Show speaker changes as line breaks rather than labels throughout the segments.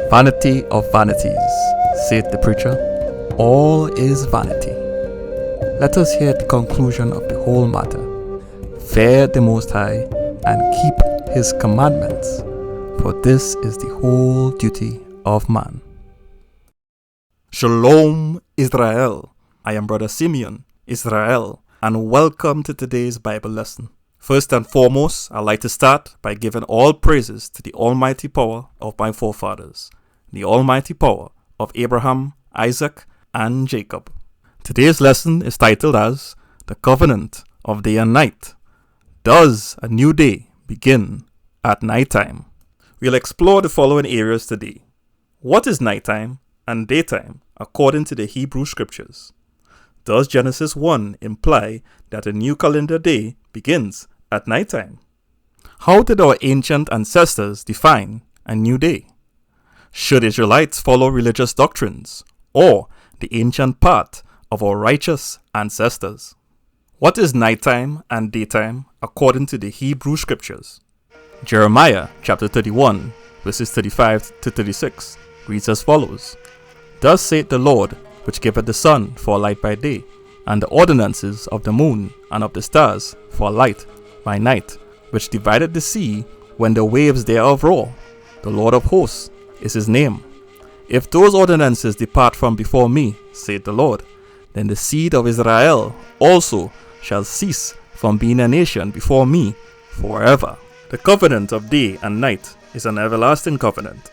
Vanity of vanities, saith the preacher, all is vanity. Let us hear the conclusion of the whole matter. Fear the Most High, and keep His commandments, for this is the whole duty of man. Shalom, Israel. I am Brother Simeon, Israel, and welcome to today's Bible lesson. First and foremost, I'd like to start by giving all praises to the almighty power of my forefathers, the almighty power of Abraham, Isaac, and Jacob. Today's lesson is titled as The Covenant of Day and Night. Does a new day begin at nighttime? We'll explore the following areas today. What is nighttime and daytime according to the Hebrew Scriptures? Does Genesis 1 imply that a new calendar day begins at nighttime? How did our ancient ancestors define a new day? Should Israelites follow religious doctrines or the ancient path of our righteous ancestors? What is nighttime and daytime according to the Hebrew Scriptures? Jeremiah chapter 31 verses 35 to 36 reads as follows. Thus saith the Lord, which giveth the sun for a light by day, and the ordinances of the moon and of the stars for a light by night, which divided the sea when the waves thereof roar. The Lord of hosts is his name. If those ordinances depart from before me, saith the Lord, then the seed of Israel also shall cease from being a nation before me forever. The covenant of day and night is an everlasting covenant.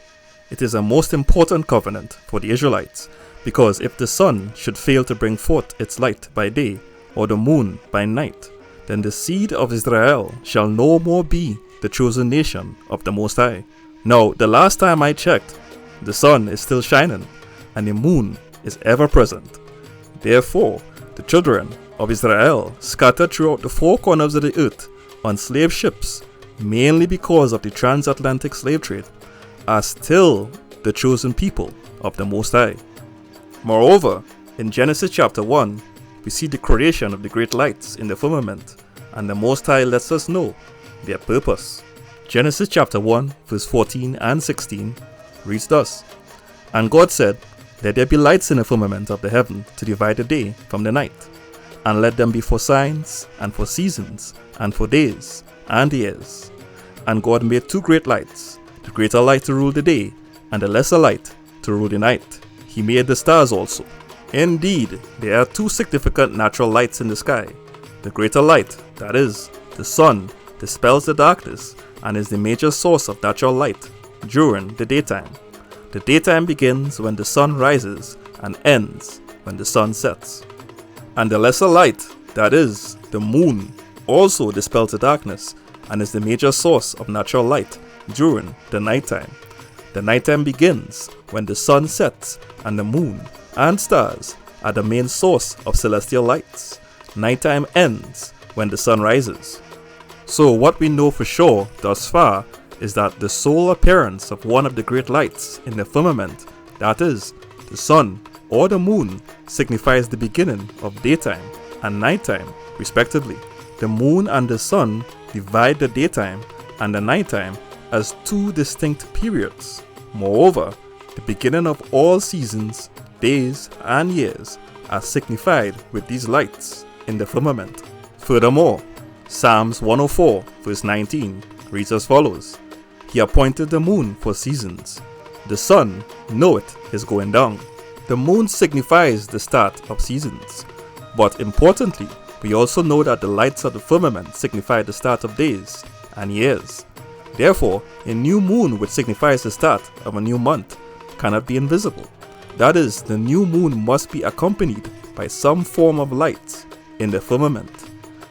It is a most important covenant for the Israelites, because if the sun should fail to bring forth its light by day, or the moon by night, then the seed of Israel shall no more be the chosen nation of the Most High. Now, the last time I checked, the sun is still shining, and the moon is ever present. Therefore, the children of Israel scattered throughout the four corners of the earth on slave ships, mainly because of the transatlantic slave trade, are still the chosen people of the Most High. Moreover, in Genesis chapter 1, we see the creation of the great lights in the firmament, and the Most High lets us know their purpose. Genesis chapter 1, verse 14 and 16 reads thus, And God said, Let there be lights in the firmament of the heaven to divide the day from the night, and let them be for signs, and for seasons, and for days, and years. And God made two great lights, the greater light to rule the day, and the lesser light to rule the night. He made the stars also. Indeed, there are two significant natural lights in the sky. The greater light, that is, the sun, dispels the darkness and is the major source of natural light during the daytime. The daytime begins when the sun rises and ends when the sun sets. And the lesser light, that is, the moon, also dispels the darkness and is the major source of natural light during the nighttime. The nighttime begins when the sun sets and the moon and stars are the main source of celestial lights. Nighttime ends when the sun rises. So what we know for sure thus far is that the sole appearance of one of the great lights in the firmament, that is, the sun or the moon, signifies the beginning of daytime and nighttime, respectively. The moon and the sun divide the daytime and the nighttime as two distinct periods. Moreover, the beginning of all seasons, days, and years are signified with these lights in the firmament. Furthermore, Psalms 104 verse 19 reads as follows, He appointed the moon for seasons. The sun knoweth his going down. The moon signifies the start of seasons. But importantly, we also know that the lights of the firmament signify the start of days and years. Therefore, a new moon, which signifies the start of a new month, cannot be invisible. That is, the new moon must be accompanied by some form of light in the firmament.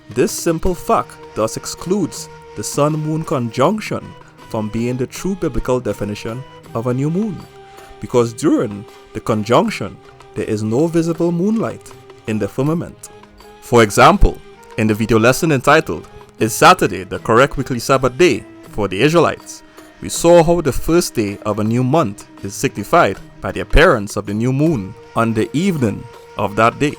This simple fact thus excludes the sun-moon conjunction from being the true biblical definition of a new moon, because during the conjunction, there is no visible moonlight in the firmament. For example, in the video lesson entitled, Is Saturday the Correct Weekly Sabbath Day for the Israelites, we saw how the first day of a new month is signified by the appearance of the new moon on the evening of that day.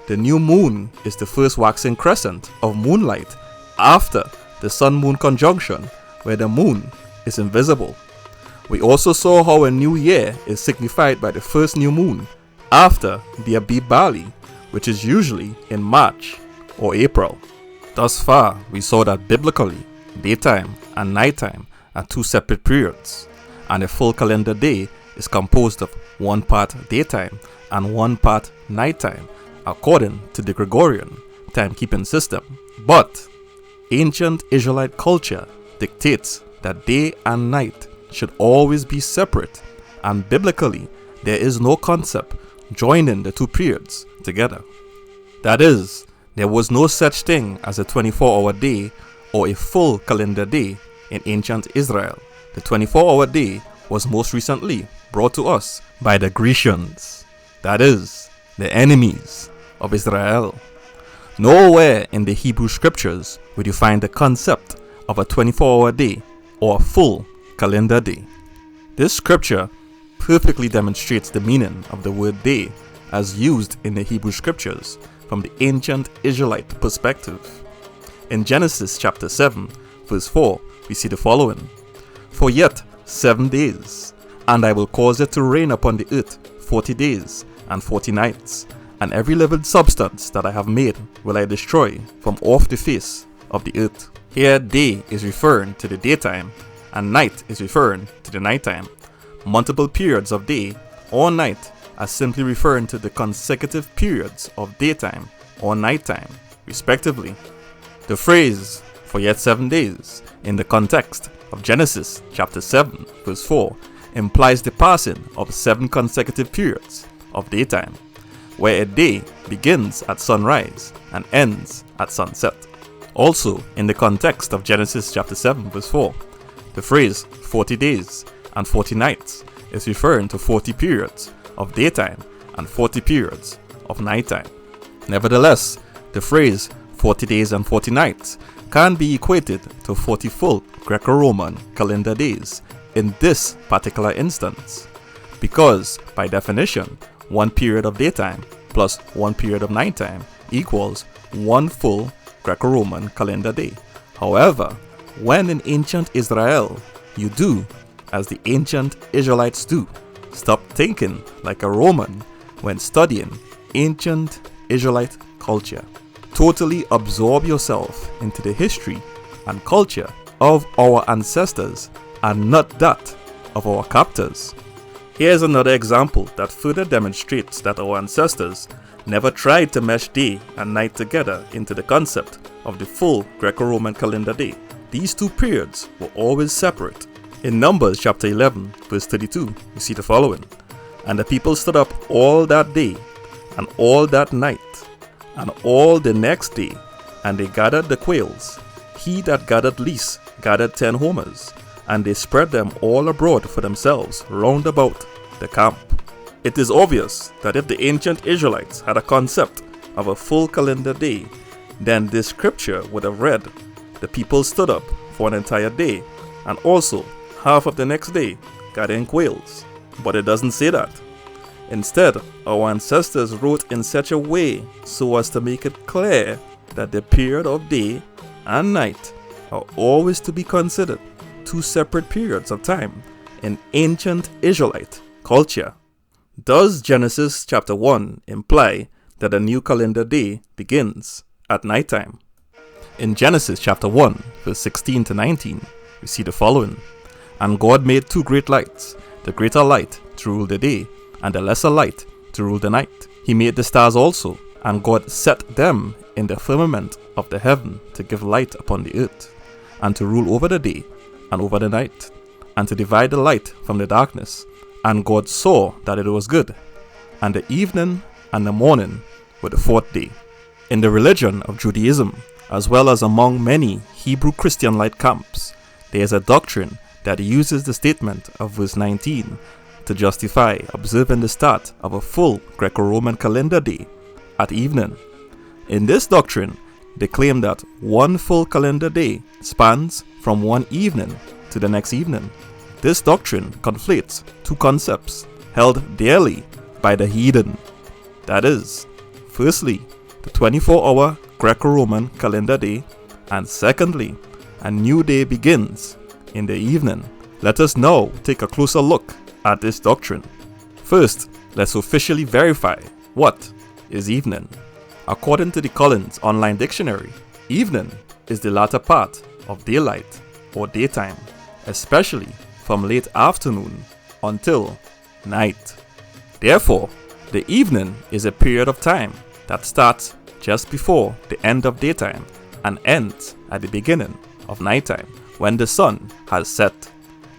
The new moon is the first waxing crescent of moonlight after the sun-moon conjunction, where the moon is invisible. We also saw how a new year is signified by the first new moon after the Uppbeat barley, which is usually in March or April. Thus far, we saw that biblically, daytime and nighttime are two separate periods, and a full calendar day is composed of one part daytime and one part nighttime, according to the Gregorian timekeeping system. But ancient Israelite culture dictates that day and night should always be separate, and biblically, there is no concept joining the two periods together. That is, there was no such thing as a 24-hour day or a full calendar day in ancient Israel. The 24-hour day was most recently brought to us by the Grecians, that is, the enemies of Israel. Nowhere in the Hebrew scriptures would you find the concept of a 24-hour day or a full calendar day. This scripture perfectly demonstrates the meaning of the word day as used in the Hebrew scriptures from the ancient Israelite perspective. In Genesis chapter 7, verse 4, we see the following: "For yet 7 days, and I will cause it to rain upon the earth 40 days and 40 nights, and every living substance that I have made will I destroy from off the face of the earth." Here, day is referring to the daytime, and night is referring to the nighttime. Multiple periods of day or night are simply referring to the consecutive periods of daytime or nighttime, respectively. The phrase, "for yet 7 days," in the context of Genesis chapter 7, verse 4, implies the passing of 7 consecutive periods of daytime, where a day begins at sunrise and ends at sunset. Also, in the context of Genesis chapter 7, verse 4, the phrase 40 days and 40 nights is referring to 40 periods of daytime and 40 periods of nighttime. Nevertheless, the phrase 40 days and 40 nights can be equated to 40 full Greco-Roman calendar days in this particular instance, because by definition, one period of daytime plus one period of nighttime equals one full Greco-Roman calendar day. However, when in ancient Israel, you do as the ancient Israelites do. Stop thinking like a Roman when studying ancient Israelite culture. Totally absorb yourself into the history and culture of our ancestors and not that of our captors. Here's another example that further demonstrates that our ancestors never tried to mesh day and night together into the concept of the full Greco-Roman calendar day. These two periods were always separate. In Numbers chapter 11, verse 32, we see the following: "And the people stood up all that day, and all that night, and all the next day, and they gathered the quails. He that gathered least gathered 10 homers, and they spread them all abroad for themselves round about the camp." It is obvious that if the ancient Israelites had a concept of a full calendar day, then this scripture would have read, "The people stood up for an entire day, and also half of the next day gathering quails." But it doesn't say that. Instead, our ancestors wrote in such a way so as to make it clear that the period of day and night are always to be considered two separate periods of time in ancient Israelite culture. Does Genesis chapter 1 imply that a new calendar day begins at nighttime? In Genesis chapter 1, verse 16 to 19, we see the following: "And God made 2 great lights, the greater light to rule the day, and the lesser light to rule the night. He made the stars also, and God set them in the firmament of the heaven to give light upon the earth, and to rule over the day and over the night, and to divide the light from the darkness. And God saw that it was good. And the evening and the morning were the 4th day." In the religion of Judaism, as well as among many Hebrew Christian-like camps, there is a doctrine that uses the statement of verse 19 to justify observing the start of a full Greco-Roman calendar day at evening. In this doctrine, they claim that one full calendar day spans from one evening to the next evening. This doctrine conflates two concepts held dearly by the heathen. That is, firstly, the 24-hour Greco-Roman calendar day, and secondly, a new day begins in the evening Let us now take a closer look at this doctrine. First, let's officially verify what is evening. According to the Collins Online Dictionary, evening is the latter part of daylight or daytime, especially from late afternoon until night. Therefore, the evening is a period of time that starts just before the end of daytime and ends at the beginning of nighttime when the sun has set.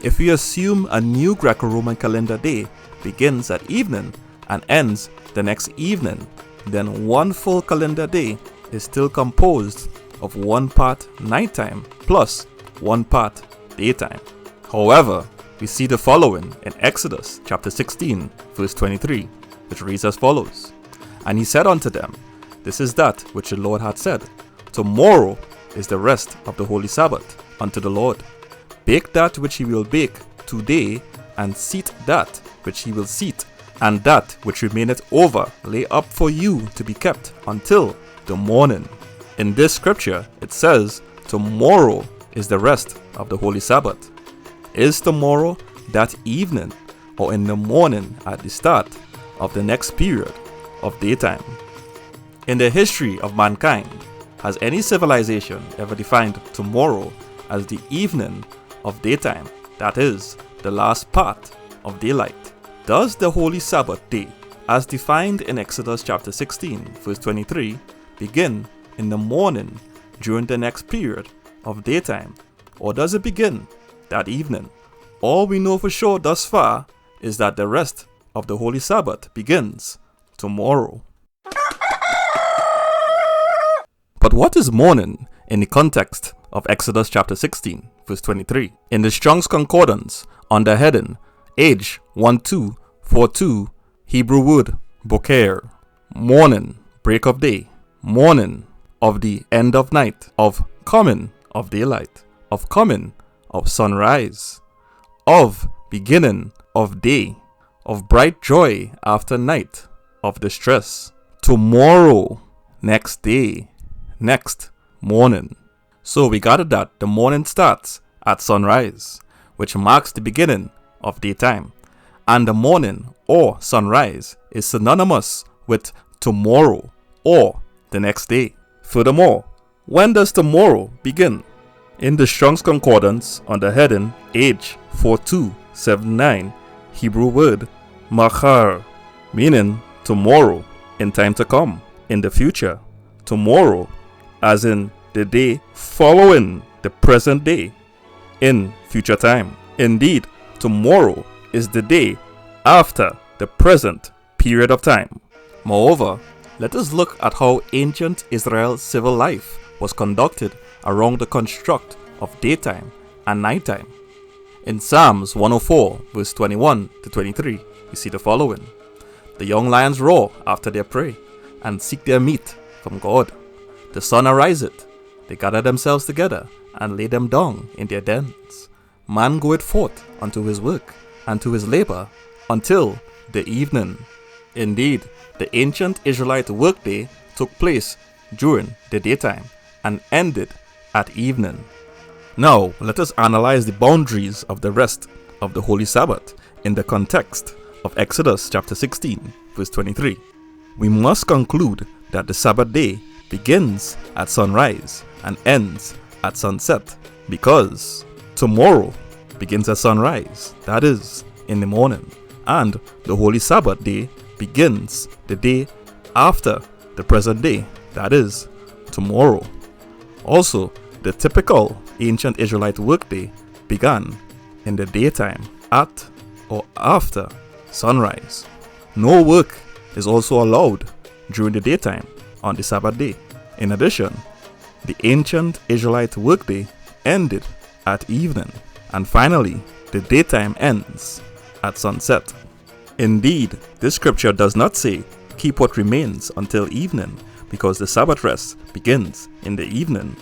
If we assume a new Greco-Roman calendar day begins at evening and ends the next evening, then one full calendar day is still composed of one part nighttime plus one part daytime. However, we see the following in Exodus chapter 16 verse 23, which reads as follows. And he said unto them, This is that which the Lord had said, Tomorrow is the rest of the holy Sabbath unto the Lord. Bake that which he will bake today, and seat that which he will seat, and that which remaineth over lay up for you to be kept until the morning. In this scripture it says, Tomorrow is the rest of the holy Sabbath. Is tomorrow that evening or in the morning at the start of the next period of daytime? In the history of mankind, has any civilization ever defined tomorrow as the evening of daytime, that is, the last part of daylight? Does the holy Sabbath day, as defined in Exodus chapter 16 verse 23, begin in the morning during the next period of daytime, or does it begin that evening? All we know for sure thus far is that the rest of the holy Sabbath begins tomorrow. But what is morning in the context of Exodus chapter 16 verse 23? In the Strong's Concordance, under heading Age 1242, Hebrew word boker, morning, break of day, morning of the end of night, of coming of daylight, of coming of sunrise, of beginning of day, of bright joy after night, of distress, tomorrow, next day, next morning. So we gathered that the morning starts at sunrise, which marks the beginning of daytime, and the morning or sunrise is synonymous with tomorrow or the next day. Furthermore, when does tomorrow begin? In the Strong's Concordance under heading Age 4279, Hebrew word machar, meaning tomorrow, in time to come, in the future. Tomorrow, as in the day following the present day, in future time. Indeed, tomorrow is the day after the present period of time. Moreover, let us look at how ancient Israel's civil life was conducted around the construct of daytime and nighttime. In Psalms 104 verse 21 to 23, we see the following. The young lions roar after their prey, and seek their meat from God. The sun ariseth, they gather themselves together, and lay them down in their dens. Man goeth forth unto his work, and to his labor, until the evening. Indeed, the ancient Israelite workday took place during the daytime, and ended at evening. Now, let us analyze the boundaries of the rest of the Holy Sabbath in the context of Exodus chapter 16, verse 23. We must conclude that the Sabbath day begins at sunrise and ends at sunset, because tomorrow begins at sunrise, that is, in the morning, and the Holy Sabbath day begins the day after the present day, that is, tomorrow. Also, the typical ancient Israelite workday began in the daytime at or after sunrise. No work is also allowed during the daytime on the Sabbath day. In addition, the ancient Israelite workday ended at evening, and finally, the daytime ends at sunset. Indeed, this scripture does not say, keep what remains until evening, because the Sabbath rest begins in the evening.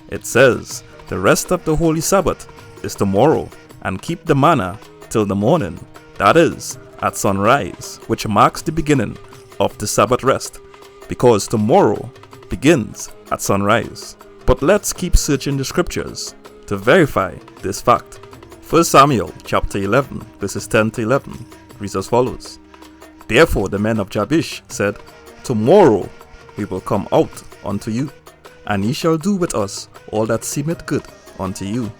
It says, the rest of the Holy Sabbath is tomorrow, and keep the manna till the morning, that is, at sunrise, which marks the beginning of the Sabbath rest, because tomorrow begins at sunrise. But let's keep searching the scriptures to verify this fact. 1 Samuel chapter 11 verses 10 to 11 reads as follows. Therefore the men of Jabesh said, Tomorrow we will come out unto you, and ye shall do with us all that seemeth good unto you.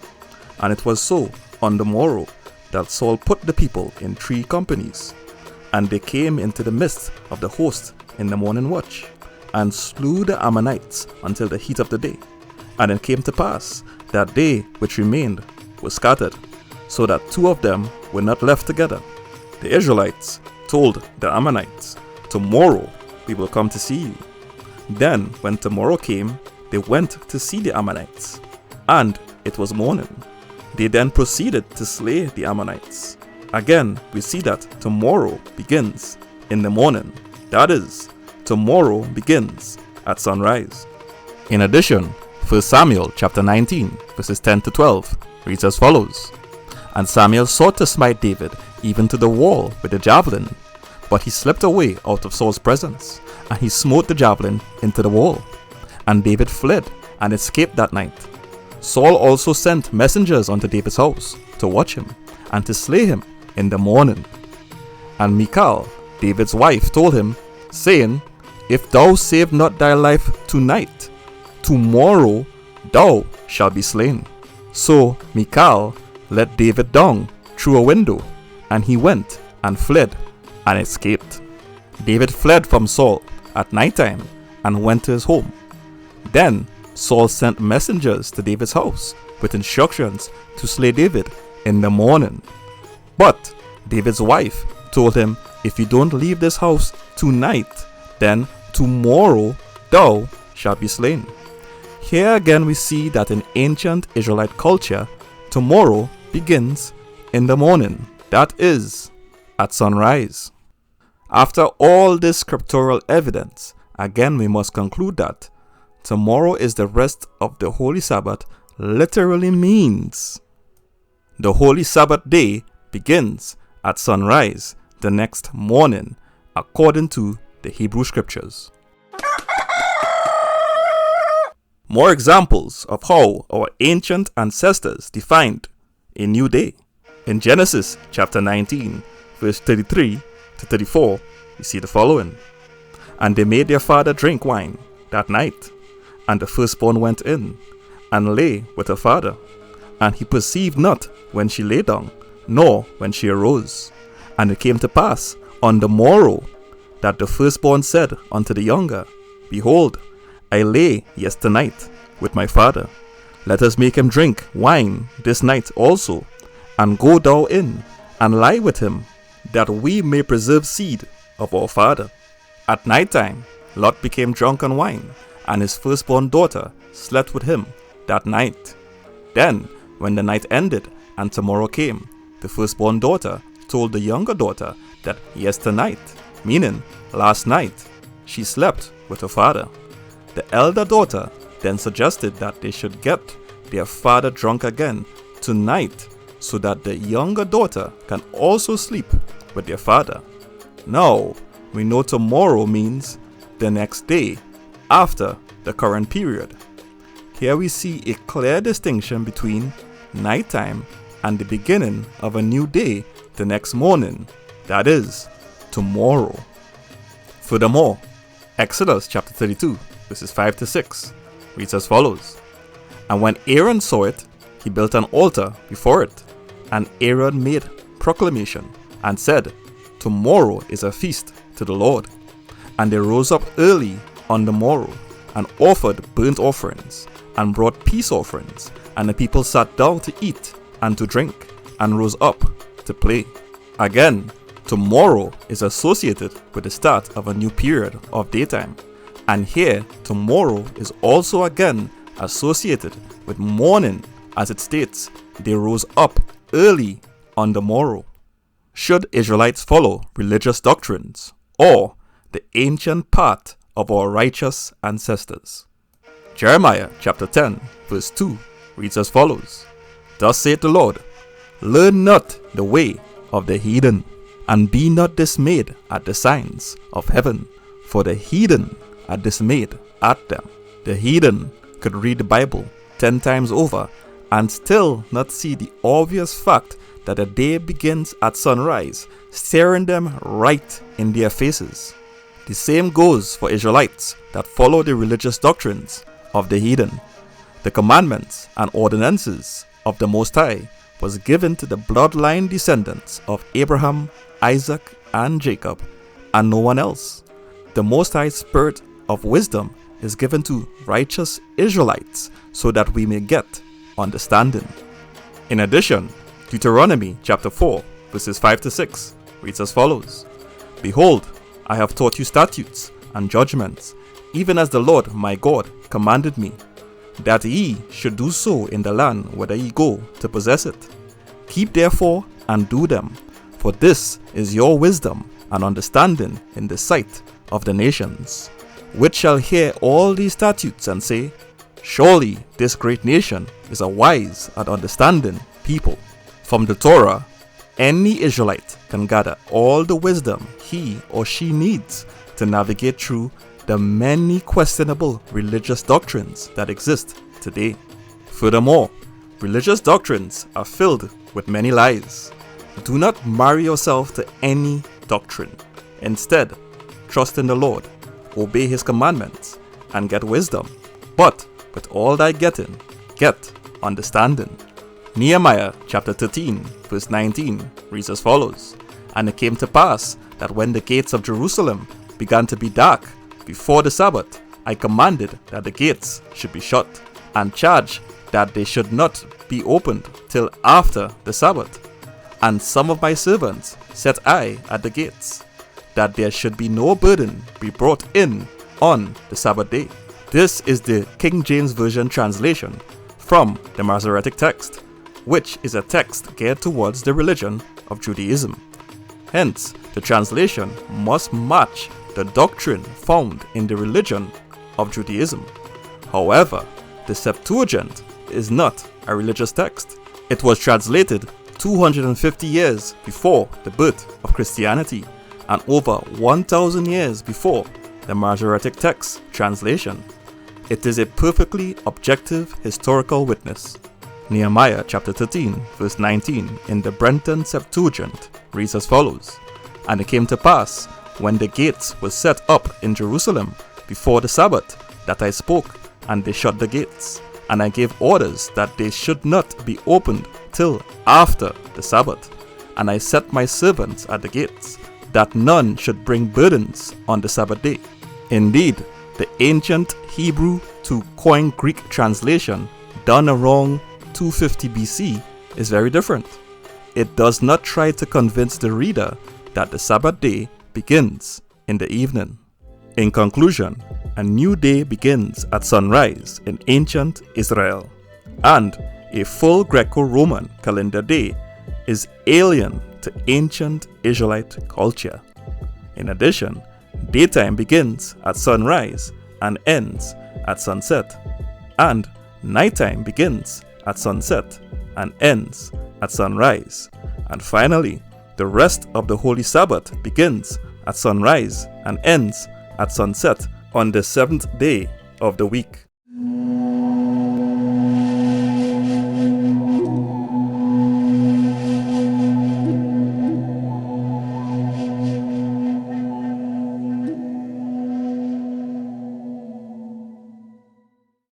And it was so on the morrow that Saul put the people in 3 companies, and they came into the midst of the host in the morning watch, and slew the Ammonites until the heat of the day. And it came to pass that they which remained were scattered, so that 2 of them were not left together. The Israelites told the Ammonites, Tomorrow we will come to see you. Then when tomorrow came, they went to see the Ammonites, and it was morning. They then proceeded to slay the Ammonites. Again, we see that tomorrow begins in the morning. That is, tomorrow begins at sunrise. In addition, 1 Samuel chapter 19 verses 10 to 12 reads as follows. And Samuel sought to smite David even to the wall with the javelin, but he slipped away out of Saul's presence, and he smote the javelin into the wall. And David fled and escaped that night. Saul also sent messengers unto David's house to watch him and to slay him in the morning. And Michal, David's wife, told him, saying, If thou save not thy life tonight, tomorrow thou shalt be slain. So Michal let David down through a window, and he went and fled and escaped. David fled from Saul at night time and went to his home. Then Saul sent messengers to David's house with instructions to slay David in the morning. But David's wife told him, If you don't leave this house tonight, then tomorrow thou shalt be slain. Here again we see that in ancient Israelite culture, tomorrow begins in the morning, that is, at sunrise. After all this scriptural evidence, again we must conclude that tomorrow is the rest of the Holy Sabbath literally means the Holy Sabbath day begins at sunrise the next morning, according to the Hebrew Scriptures. More examples of how our ancient ancestors defined a new day. In Genesis chapter 19, verse 33 to 34, we see the following. And they made their father drink wine that night, and the firstborn went in, and lay with her father. And he perceived not when she lay down, nor when she arose. And it came to pass on the morrow, that the firstborn said unto the younger, Behold, I lay yesternight with my father. Let us make him drink wine this night also, and go thou in, and lie with him, that we may preserve seed of our father. At night time, Lot became drunk on wine, and his firstborn daughter slept with him that night. Then, when the night ended, and tomorrow came, the firstborn daughter told the younger daughter that yesternight, meaning last night, she slept with her father. The elder daughter then suggested that they should get their father drunk again tonight, so that the younger daughter can also sleep with their father. Now, we know tomorrow means the next day, after the current period. Here we see a clear distinction between nighttime and the beginning of a new day the next morning, that is, tomorrow. Furthermore, Exodus chapter 32, verses 5 to 6, reads as follows. And when Aaron saw it, he built an altar before it, and Aaron made proclamation, and said, Tomorrow is a feast to the Lord. And they rose up early on the morrow, and offered burnt offerings, and brought peace offerings, and the people sat down to eat and to drink, and rose up to play. Again, tomorrow is associated with the start of a new period of daytime, and here tomorrow is also again associated with morning, as it states, they rose up early on the morrow. Should Israelites follow religious doctrines or the ancient path of our righteous ancestors? Jeremiah chapter 10 verse 2 reads as follows. Thus saith the Lord, Learn not the way of the heathen, and be not dismayed at the signs of heaven, for the heathen are dismayed at them. The heathen could read the Bible 10 times over and still not see the obvious fact that the day begins at sunrise, staring them right in their faces. The same goes for Israelites that follow the religious doctrines of the heathen. The commandments and ordinances of the Most High was given to the bloodline descendants of Abraham, Isaac, and Jacob, and no one else. The Most High's spirit of wisdom is given to righteous Israelites so that we may get understanding. In addition, Deuteronomy chapter 4 verses 5 to 6 reads as follows: Behold, I have taught you statutes and judgments, even as the Lord my God commanded me, that ye should do so in the land whither ye go to possess it. Keep therefore and do them, for this is your wisdom and understanding in the sight of the nations, which shall hear all these statutes and say, Surely this great nation is a wise and understanding people. From the Torah, any Israelite can gather all the wisdom he or she needs to navigate through the many questionable religious doctrines that exist today. Furthermore, religious doctrines are filled with many lies. Do not marry yourself to any doctrine. Instead, trust in the Lord, obey His commandments, and get wisdom. But with all thy getting, get understanding. Nehemiah chapter 13 verse 19 reads as follows: And it came to pass that when the gates of Jerusalem began to be dark before the Sabbath, I commanded that the gates should be shut, and charged that they should not be opened till after the Sabbath. And some of my servants set I at the gates, that there should be no burden be brought in on the Sabbath day. This is the King James Version translation from the Masoretic text, which is a text geared towards the religion of Judaism. Hence, the translation must match the doctrine found in the religion of Judaism. However, the Septuagint is not a religious text. It was translated 250 years before the birth of Christianity and over 1,000 years before the Masoretic text translation. It is a perfectly objective historical witness. Nehemiah chapter 13 verse 19 in the Brenton Septuagint reads as follows: And it came to pass, when the gates were set up in Jerusalem before the Sabbath, that I spoke, and they shut the gates. And I gave orders that they should not be opened till after the Sabbath. And I set my servants at the gates, that none should bring burdens on the Sabbath day. Indeed, the ancient Hebrew to Koine Greek translation, done around 250 BC, is very different. It does not try to convince the reader that the Sabbath day begins in the evening. In conclusion, a new day begins at sunrise in ancient Israel, and a full Greco-Roman calendar day is alien to ancient Israelite culture. In addition, daytime begins at sunrise and ends at sunset, and nighttime begins at sunset and ends at sunrise. And finally, the rest of the Holy Sabbath begins at sunrise and ends at sunset on the seventh day of the week.